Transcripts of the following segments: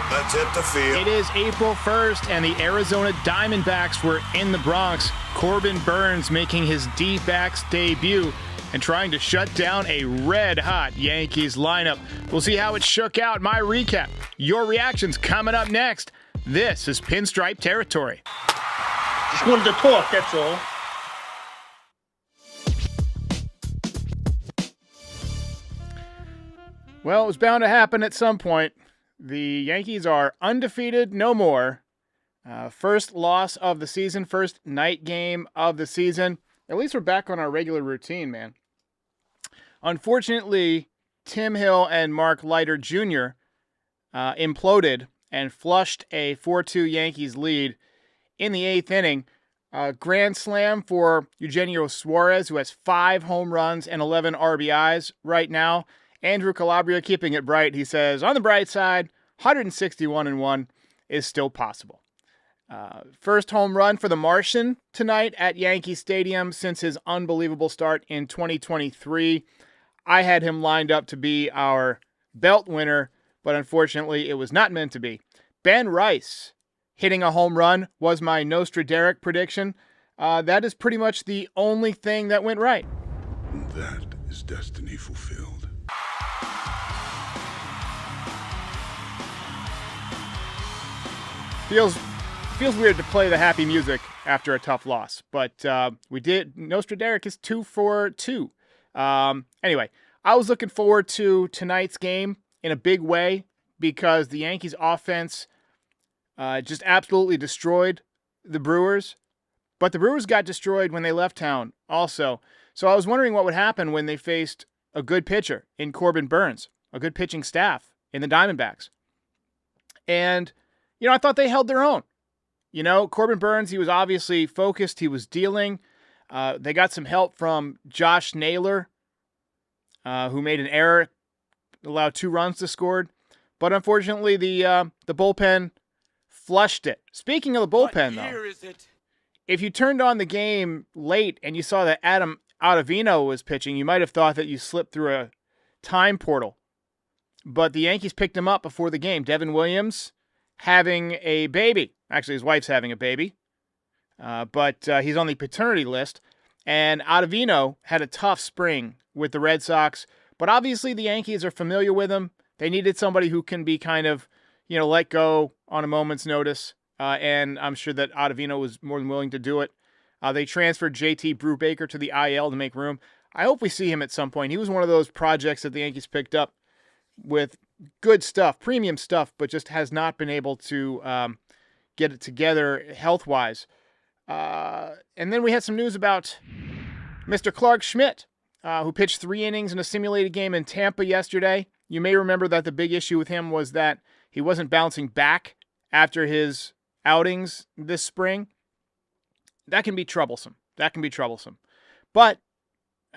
right, let's hit the field. It is April 1st, and the Arizona Diamondbacks were in the Bronx. Corbin Burnes making his D-backs debut and trying to shut down a red-hot Yankees lineup. We'll see how it shook out. My recap. Your reactions coming up next. This is Pinstripe Territory. Just wanted to talk, that's all. Well, it was bound to happen at some point. The Yankees are undefeated, no more. First loss of the season, first night game of the season. At least we're back on our regular routine, man. Unfortunately, Tim Hill and Mark Leiter Jr. Imploded and flushed a 4-2 Yankees lead in the 8th inning. Grand slam for Eugenio Suarez, who has 5 home runs and 11 RBIs right now. Andrew Calabria keeping it bright. He says, on the bright side, 161-1 is still possible. First home run for the Martian tonight at Yankee Stadium since his unbelievable start in 2023. I had him lined up to be our belt winner, but unfortunately it was not meant to be. Ben Rice hitting a home run was my Nostraderic prediction. That is pretty much the only thing that went right. That is destiny fulfilled. Feels weird to play the happy music after a tough loss, but we did. Nostraderic is 2 for 2. Anyway, I was looking forward to tonight's game in a big way because the Yankees offense just absolutely destroyed the Brewers, but the Brewers got destroyed when they left town also. So I was wondering what would happen when they faced a good pitcher in Corbin Burnes, a good pitching staff in the Diamondbacks. And I thought they held their own. Corbin Burnes, he was obviously focused. He was dealing. They got some help from Josh Naylor, who made an error, allowed 2 runs to scored. But unfortunately, the bullpen flushed it. Speaking of the bullpen, though, if you turned on the game late and you saw that Adam Ottavino was pitching, you might have thought that you slipped through a time portal. But the Yankees picked him up before the game. Devin Williams having a baby. Actually, his wife's having a baby. But he's on the paternity list. And Ottavino had a tough spring with the Red Sox. But obviously the Yankees are familiar with him. They needed somebody who can be kind of, let go on a moment's notice. And I'm sure that Ottavino was more than willing to do it. They transferred JT Brubaker to the IL to make room. I hope we see him at some point. He was one of those projects that the Yankees picked up with good stuff, premium stuff, but just has not been able to get it together health-wise. And then we had some news about Mr. Clark Schmidt, who pitched 3 innings in a simulated game in Tampa yesterday. You may remember that the big issue with him was that he wasn't bouncing back after his outings this spring. That can be troublesome. But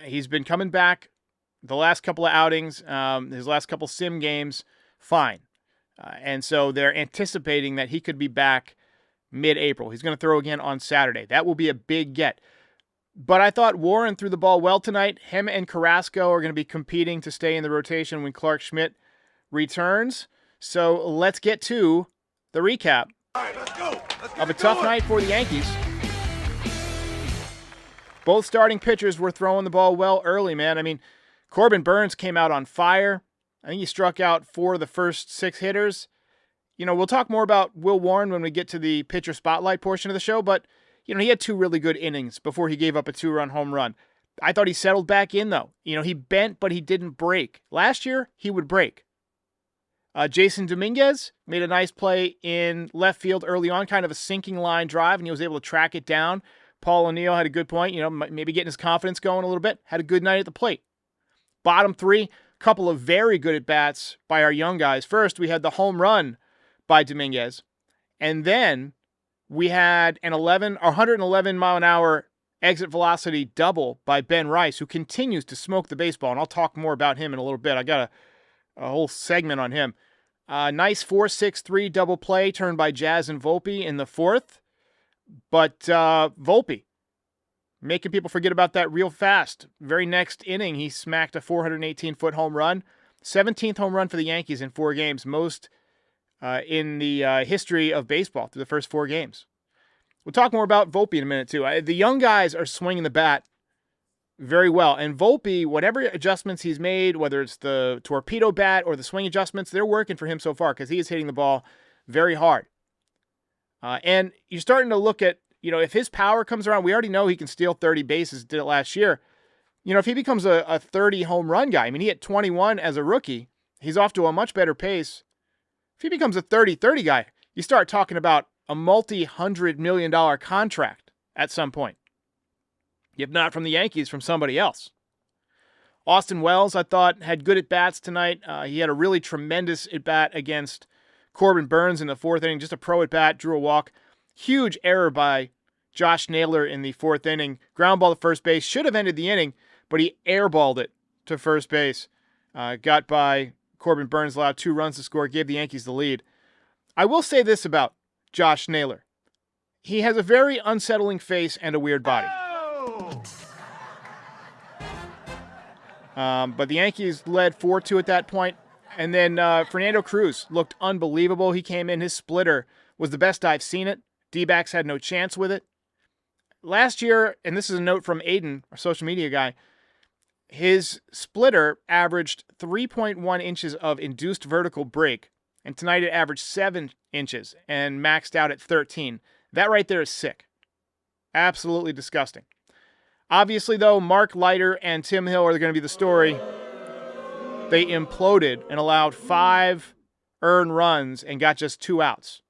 he's been coming back the last couple of outings, his last couple sim games, fine. And so they're anticipating that he could be back mid-April. He's going to throw again on Saturday. That will be a big get. But I thought Warren threw the ball well tonight. Him and Carrasco are going to be competing to stay in the rotation when Clark Schmidt returns. So let's get to the recap of a tough night for the Yankees. Both starting pitchers were throwing the ball well early, man. I mean, Corbin Burnes came out on fire. I think he struck out 4 of the first 6 hitters. We'll talk more about Will Warren when we get to the pitcher spotlight portion of the show, but, he had 2 really good innings before he gave up a 2-run home run. I thought he settled back in, though. He bent, but he didn't break. Last year, he would break. Jason Dominguez made a nice play in left field early on, kind of a sinking line drive, and he was able to track it down. Paul O'Neill had a good point, maybe getting his confidence going a little bit. Had a good night at the plate. Bottom 3, couple of very good at-bats by our young guys. First, we had the home run by Dominguez, and then we had an 111-mile-an-hour exit velocity double by Ben Rice, who continues to smoke the baseball, and I'll talk more about him in a little bit. I got a whole segment on him. Nice 4-6-3 double play turned by Jazz and Volpe in the 4th. But Volpe, making people forget about that real fast. Very next inning, he smacked a 418-foot home run. 17th home run for the Yankees in 4 games. Most in the history of baseball through the first 4 games. We'll talk more about Volpe in a minute, too. The young guys are swinging the bat very well. And Volpe, whatever adjustments he's made, whether it's the torpedo bat or the swing adjustments, they're working for him so far because he is hitting the ball very hard. And you're starting to look at, if his power comes around, we already know he can steal 30 bases, did it last year. If he becomes a 30 home run guy, he hit 21 as a rookie. He's off to a much better pace. If he becomes a 30-30 guy, you start talking about a multi-$100 million contract at some point. If not from the Yankees, from somebody else. Austin Wells, I thought, had good at-bats tonight. He had a really tremendous at-bat against Corbin Burnes in the 4th inning. Just a pro at-bat, drew a walk. Huge error by Josh Naylor in the 4th inning. Ground ball to first base. Should have ended the inning, but he airballed it to first base. Got by Corbin Burnes, allowed 2 runs to score, gave the Yankees the lead. I will say this about Josh Naylor. He has a very unsettling face and a weird body. But the Yankees led 4-2 at that point. And then Fernando Cruz looked unbelievable. He came in. His splitter was the best I've seen it. D-backs had no chance with it. Last year, and this is a note from Aiden, our social media guy, his splitter averaged 3.1 inches of induced vertical break. And tonight it averaged 7 inches and maxed out at 13. That right there is sick. Absolutely disgusting. Obviously, though, Mark Leiter and Tim Hill are going to be the story. They imploded and allowed 5 earned runs and got just 2 outs.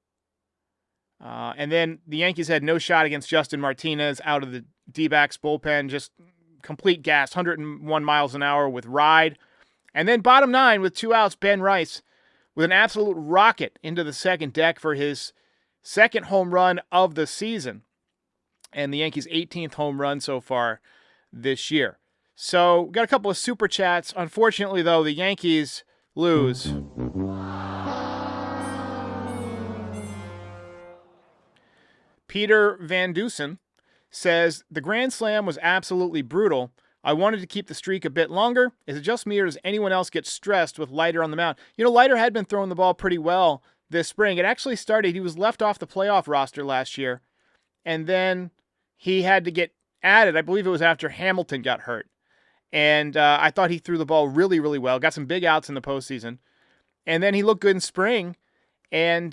And then the Yankees had no shot against Justin Martinez out of the D-backs bullpen. Just complete gas, 101 miles an hour with Ride. And then bottom 9 with 2 outs, Ben Rice with an absolute rocket into the second deck for his second home run of the season. And the Yankees' 18th home run so far this year. So, we got a couple of super chats. Unfortunately, though, the Yankees lose. Peter Van Dusen says, the Grand Slam was absolutely brutal. I wanted to keep the streak a bit longer. Is it just me or does anyone else get stressed with Leiter on the mound? Leiter had been throwing the ball pretty well this spring. It actually started, he was left off the playoff roster last year. And then he had to get added. I believe it was after Hamilton got hurt. And I thought he threw the ball really, really well. Got some big outs in the postseason. And then he looked good in spring. And,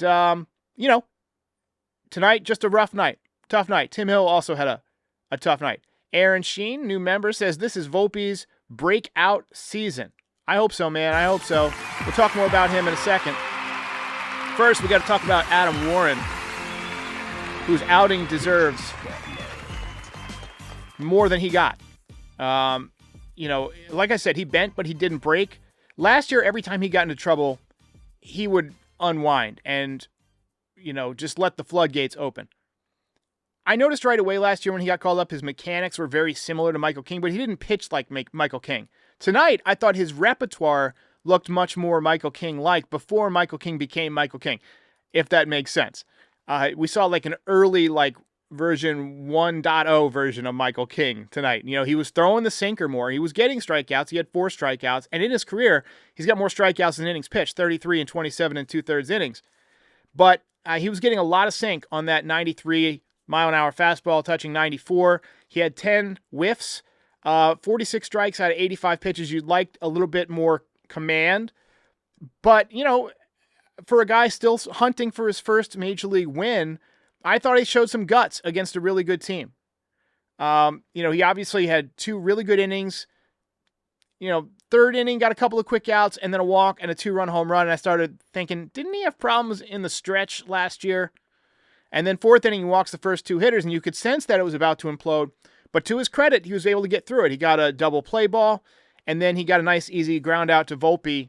tonight, just a rough night. Tough night. Tim Hill also had a tough night. Aaron Sheen, new member, says this is Volpe's breakout season. I hope so, man. I hope so. We'll talk more about him in a second. First, we got to talk about Adam Warren, whose outing deserves more than he got. Like I said, he bent, but he didn't break. Last year, every time he got into trouble, he would unwind and, just let the floodgates open. I noticed right away last year when he got called up, his mechanics were very similar to Michael King, but he didn't pitch like Michael King. Tonight, I thought his repertoire looked much more Michael King-like before Michael King became Michael King, if that makes sense. We saw like an early version 1.0 version of Michael King tonight. He was throwing the sinker more. He was getting strikeouts. He had 4 strikeouts. And in his career, he's got more strikeouts than innings pitched, 33 and 27 and 2/3 innings. But he was getting a lot of sink on that 93-mile-an-hour fastball, touching 94. He had 10 whiffs, 46 strikes out of 85 pitches. You'd like a little bit more command. But, for a guy still hunting for his first major league win, I thought he showed some guts against a really good team. He obviously had 2 really good innings. 3rd inning, got a couple of quick outs, and then a walk and a 2-run home run. And I started thinking, didn't he have problems in the stretch last year? And then 4th inning, he walks the first 2 hitters, and you could sense that it was about to implode. But to his credit, he was able to get through it. He got a double play ball, and then he got a nice, easy ground out to Volpe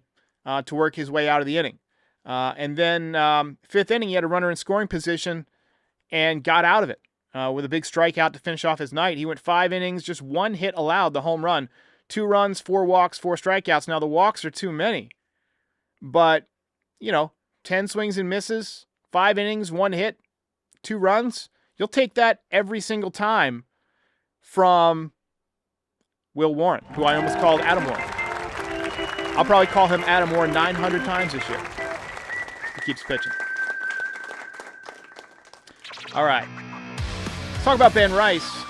to work his way out of the inning. And then 5th inning, he had a runner in scoring position and got out of it with a big strikeout to finish off his night. He went 5 innings, just 1 hit allowed, the home run. 2 runs, 4 walks, 4 strikeouts. Now, the walks are too many. But, 10 swings and misses, 5 innings, 1 hit, 2 runs. You'll take that every single time from Will Warren, who I almost called Adam Warren. I'll probably call him Adam Warren 900 times this year. he keeps pitching. All right. Let's talk about Ben Rice.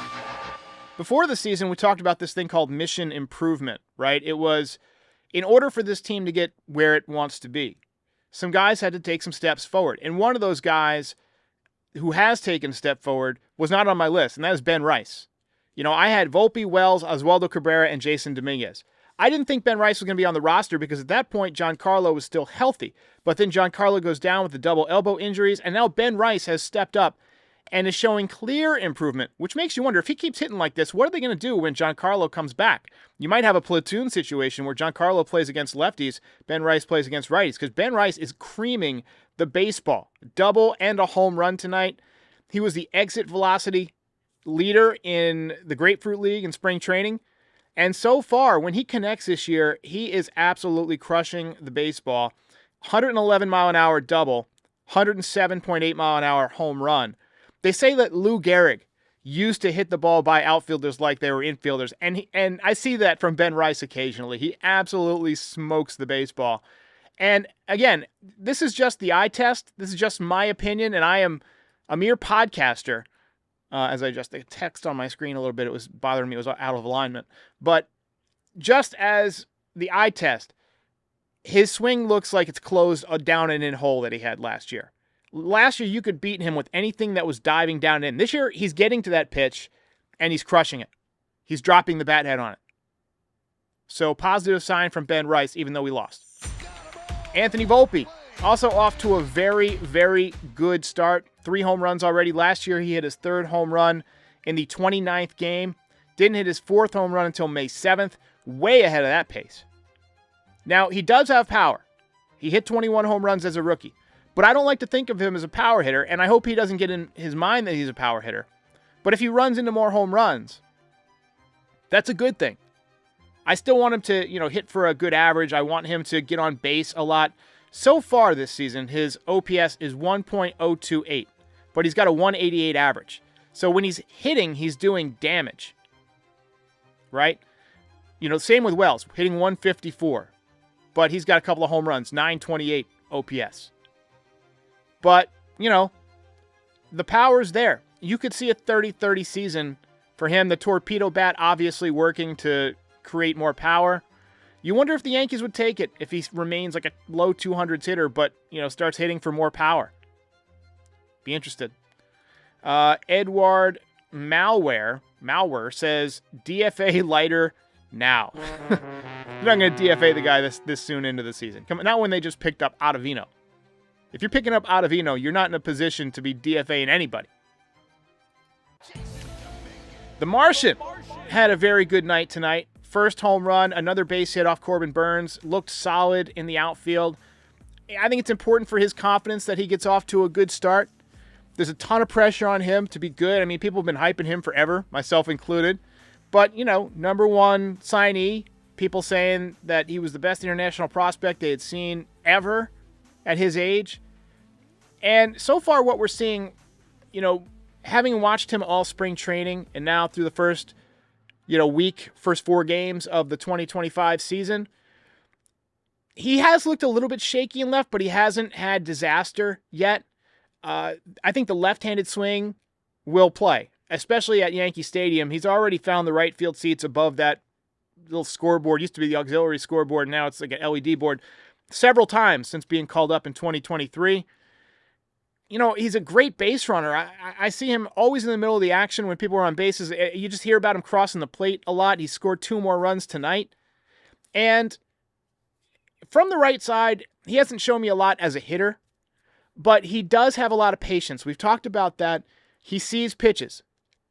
Before the season, we talked about this thing called mission improvement, right? It was in order for this team to get where it wants to be, some guys had to take some steps forward. And one of those guys who has taken a step forward was not on my list, and that is Ben Rice. You know, I had Volpe, Wells, Oswaldo Cabrera, and Jason Dominguez. I didn't think Ben Rice was going to be on the roster because at that point, Giancarlo was still healthy. But then Giancarlo goes down with the double elbow injuries, and now Ben Rice has stepped up and is showing clear improvement, which makes you wonder, if he keeps hitting like this, what are they going to do when Giancarlo comes back? You might have a platoon situation where Giancarlo plays against lefties, Ben Rice plays against righties, because Ben Rice is creaming the baseball. Double and a home run tonight. He was the exit velocity leader in the Grapefruit League in spring training. And so far, when he connects this year, he is absolutely crushing the baseball. 111 mile an hour double, 107.8 mile an hour home run. They say that Lou Gehrig used to hit the ball by outfielders like they were infielders, and I see that from Ben Rice occasionally. He absolutely smokes the baseball. And again, this is just the eye test. This is just my opinion, and I am a mere podcaster. As I just, the text on my screen a little bit, it was bothering me. It was out of alignment. But just as the eye test, his swing looks like it's closed a down and in hole that he had last year. Last year, you could beat him with anything that was diving down and in. This year, he's getting to that pitch, and he's crushing it. He's dropping the bat head on it. So, positive sign from Ben Rice, even though we lost. Anthony Volpe, also off to a very, very good start. 3 home runs already. Last year, he hit his 3rd home run in the 29th game. Didn't hit his 4th home run until May 7th. Way ahead of that pace. Now, he does have power. He hit 21 home runs as a rookie. But I don't like to think of him as a power hitter, and I hope he doesn't get in his mind that he's a power hitter. But if he runs into more home runs, that's a good thing. I still want him to, hit for a good average. I want him to get on base a lot. So far this season, his OPS is 1.028, but he's got a 188 average. So when he's hitting, he's doing damage, right? Same with Wells, hitting 154, but he's got a couple of home runs, 928 OPS. But, the power's there. You could see a 30-30 season for him. The torpedo bat obviously working to create more power. You wonder if the Yankees would take it if he remains like a low 200s hitter, but, starts hitting for more power. Be interested. Edward Malware says, DFA lighter now. You're not going to DFA the guy this soon into the season. Not when they just picked up Ottavino. If you're picking up Ottavino, you're not in a position to be DFAing anybody. The Martian had a very good night tonight. First home run, another base hit off Corbin Burnes. Looked solid in the outfield. I think it's important for his confidence that he gets off to a good start. There's a ton of pressure on him to be good. I mean, people have been hyping him forever, myself included. But, number one signee, people saying that he was the best international prospect they had seen ever at his age. And so far what we're seeing, having watched him all spring training and now through the first, first 4 games of the 2025 season, he has looked a little bit shaky in left, but he hasn't had disaster yet. I think the left-handed swing will play, especially at Yankee Stadium. He's already found the right field seats above that little scoreboard. Used to be the auxiliary scoreboard. Now it's like an LED board. Several times since being called up in 2023. He's a great base runner. I see him always in the middle of the action when people are on bases. You just hear about him crossing the plate a lot. He scored 2 more runs tonight. And from the right side, he hasn't shown me a lot as a hitter, but he does have a lot of patience. We've talked about that. He sees pitches.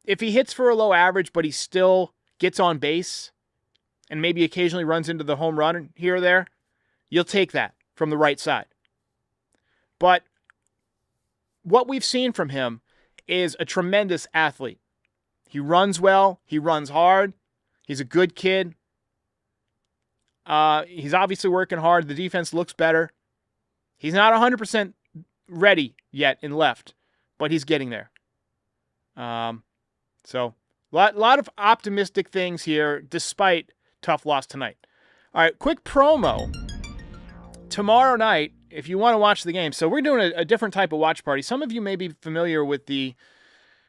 If he hits for a low average, but he still gets on base and maybe occasionally runs into the home run here or there, you'll take that from the right side. But what we've seen from him is a tremendous athlete. He runs well. He runs hard. He's a good kid. He's obviously working hard. The defense looks better. He's not 100% ready yet in left, but he's getting there. So a lot of optimistic things here despite tough loss tonight. All right, quick promo. Tomorrow night if you want to watch the game, so we're doing a different type of watch party. Some of you may be familiar with the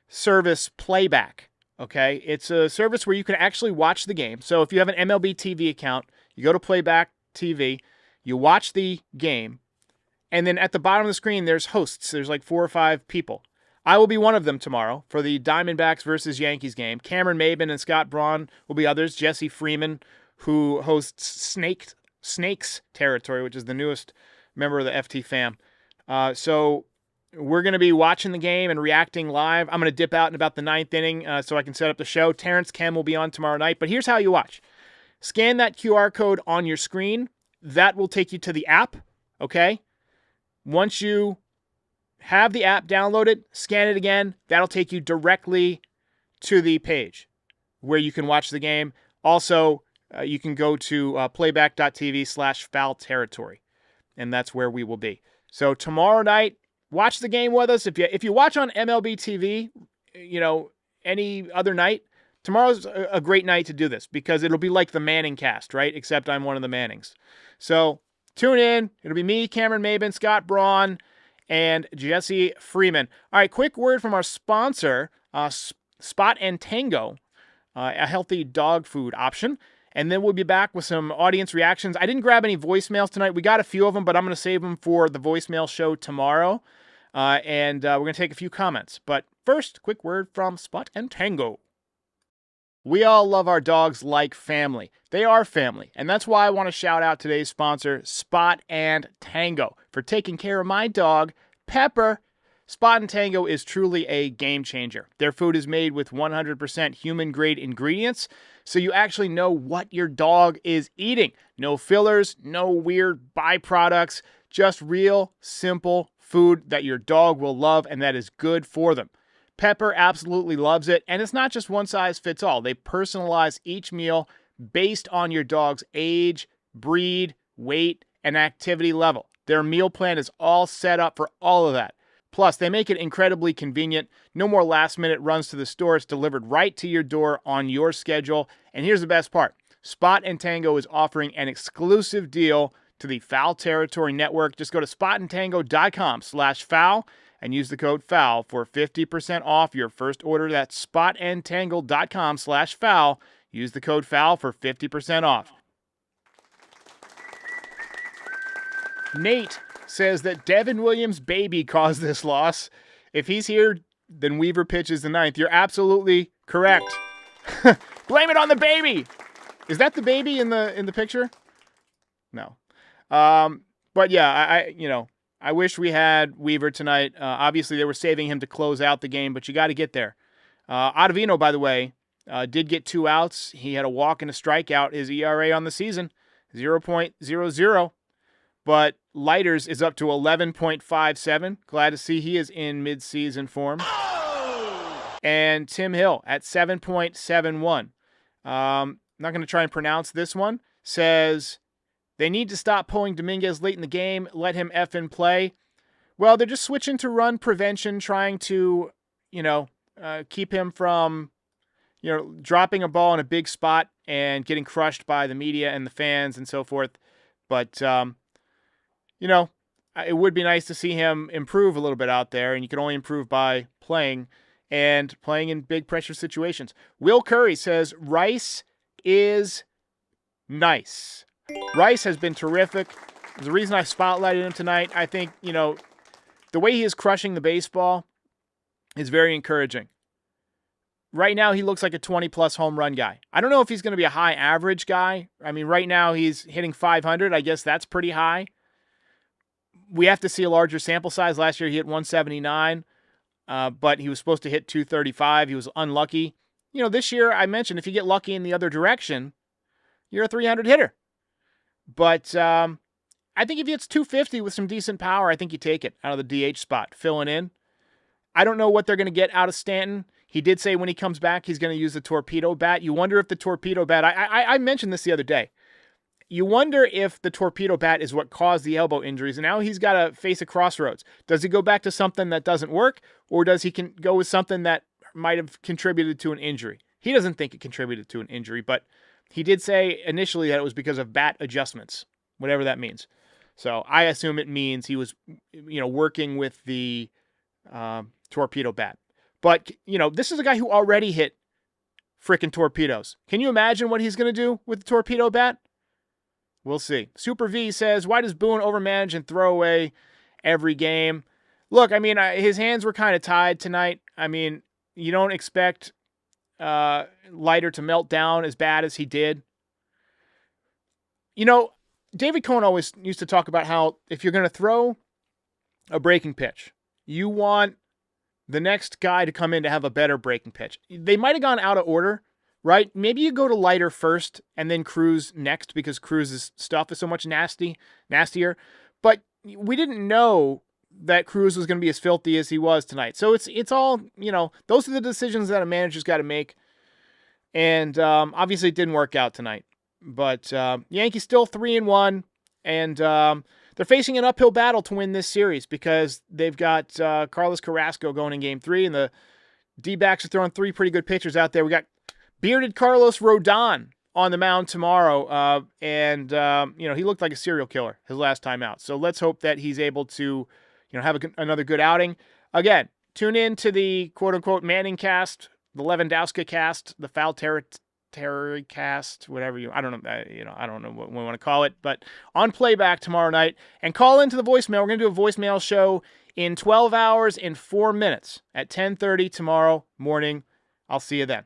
service Playback, okay? It's a service where you can actually watch the game. So if you have an MLB TV account, you go to Playback TV, you watch the game, and then at the bottom of the screen, there's hosts. There's like 4 or 5 people. I will be one of them tomorrow for the Diamondbacks versus Yankees game. Cameron Maben and Scott Braun will be others. Jesse Freeman, who hosts Snakes Territory, which is the newest member of the FT fam. So we're going to be watching the game and reacting live. I'm going to dip out in about the 9th inning so I can set up the show. Terrence Kem will be on tomorrow night. But here's how you watch. Scan that QR code on your screen. That will take you to the app, okay? Once you have the app downloaded, scan it again. That'll take you directly to the page where you can watch the game. Also, you can go to playback.tv/foul territory, and that's where we will be. So tomorrow night, watch the game with us. If you watch on MLB TV, any other night, tomorrow's a great night to do this because it'll be like the Manning cast, right? Except I'm one of the Mannings. So tune in. It'll be me, Cameron Maben, Scott Braun, and Jesse Freeman. All right, quick word from our sponsor, Spot and Tango, a healthy dog food option. And then we'll be back with some audience reactions. I didn't grab any voicemails tonight. We got a few of them, but I'm going to save them for the voicemail show tomorrow. And we're going to take a few comments. But first, quick word from Spot and Tango. We all love our dogs like family. They are family. And that's why I want to shout out today's sponsor, Spot and Tango, for taking care of my dog, Pepper. Spot and Tango is truly a game changer. Their food is made with 100% human-grade ingredients, so you actually know what your dog is eating. No fillers, no weird byproducts, just real, simple food that your dog will love and that is good for them. Pepper absolutely loves it, and it's not just one size fits all. They personalize each meal based on your dog's age, breed, weight, and activity level. Their meal plan is all set up for all of that. Plus, they make it incredibly convenient. No more last-minute runs to the store. It's delivered right to your door on your schedule. And here's the best part. Spot and Tango is offering an exclusive deal to the Foul Territory Network. Just go to spotandtango.com/foul and use the code FOUL for 50% off your first order. That's spotandtango.com/foul. Use the code FOUL for 50% off. Nate says that Devin Williams' baby caused this loss. If he's here, then Weaver pitches the 9th. You're absolutely correct. Blame it on the baby. Is that the baby in the picture? No. But yeah, I wish we had Weaver tonight. Obviously, they were saving him to close out the game, but you got to get there. Ottavino, by the way, did get 2 outs. He had a walk and a strikeout. His ERA on the season, 0.00. But Lighters is up to 11.57. Glad to see he is in mid-season form. And Tim Hill at 7.71. Not going to try and pronounce this one. Says they need to stop pulling Dominguez late in the game. Let him effing play. Well, they're just switching to run prevention, trying to, keep him from, dropping a ball in a big spot and getting crushed by the media and the fans and so forth. But, it would be nice to see him improve a little bit out there, and you can only improve by playing and playing in big pressure situations. Will Curry says Rice is nice. Rice has been terrific. There's a reason I spotlighted him tonight. I think, the way he is crushing the baseball is very encouraging. Right now, he looks like a 20-plus home run guy. I don't know if he's going to be a high average guy. I mean, right now he's hitting 500. I guess that's pretty high. We have to see a larger sample size. Last year he hit 179, but he was supposed to hit 235. He was unlucky. This year I mentioned if you get lucky in the other direction, you're a 300 hitter. But I think if it's 250 with some decent power, I think you take it out of the DH spot, filling in. I don't know what they're going to get out of Stanton. He did say when he comes back he's going to use the torpedo bat. You wonder if the torpedo bat, I mentioned this the other day. You wonder if the torpedo bat is what caused the elbow injuries, and now he's got to face a crossroads. Does he go back to something that doesn't work, or does he go with something that might have contributed to an injury? He doesn't think it contributed to an injury, but he did say initially that it was because of bat adjustments, whatever that means. So I assume it means he was, working with the torpedo bat. But, this is a guy who already hit frickin' torpedoes. Can you imagine what he's going to do with the torpedo bat? We'll see. Super V says, why does Boone overmanage and throw away every game? Look, his hands were kind of tied tonight. You don't expect Leiter to melt down as bad as he did. David Cohn always used to talk about how if you're going to throw a breaking pitch, you want the next guy to come in to have a better breaking pitch. They might have gone out of order, right? Maybe you go to Leiter first and then Cruz next because Cruz's stuff is so much nastier. But we didn't know that Cruz was going to be as filthy as he was tonight. So it's all, those are the decisions that a manager's got to make. And obviously it didn't work out tonight. But Yankees still 3-1, and they're facing an uphill battle to win this series because they've got Carlos Carrasco going in Game 3, and the D-backs are throwing 3 pretty good pitchers out there. We got bearded Carlos Rodon on the mound tomorrow, and he looked like a serial killer his last time out. So let's hope that he's able to have another good outing. Again, tune in to the quote-unquote Manning cast, the Lewandowski cast, the Foul Terry cast, whatever I don't know what we want to call it, but on Playback tomorrow night, and call into the voicemail. We're going to do a voicemail show in 12 hours and 4 minutes at 10:30 tomorrow morning. I'll see you then.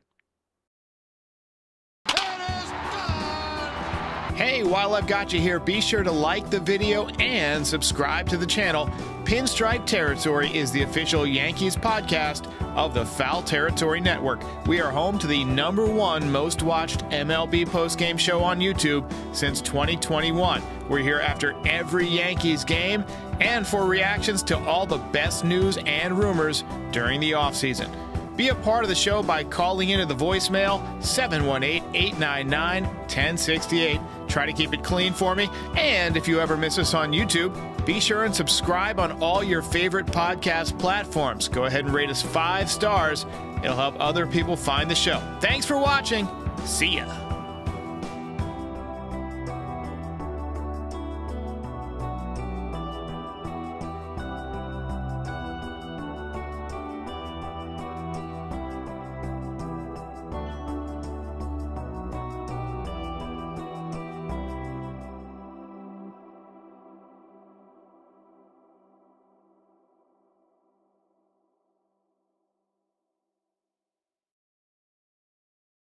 Hey, while I've got you here, be sure to like the video and subscribe to the channel. Pinstripe Territory is the official Yankees podcast of the Foul Territory Network. We are home to the #1 most watched MLB postgame show on YouTube since 2021. We're here after every Yankees game and for reactions to all the best news and rumors during the offseason. Be a part of the show by calling into the voicemail 718-899-1068. Try to keep it clean for me. And if you ever miss us on YouTube, be sure and subscribe on all your favorite podcast platforms. Go ahead and rate us 5 stars. It'll help other people find the show. Thanks for watching. See ya.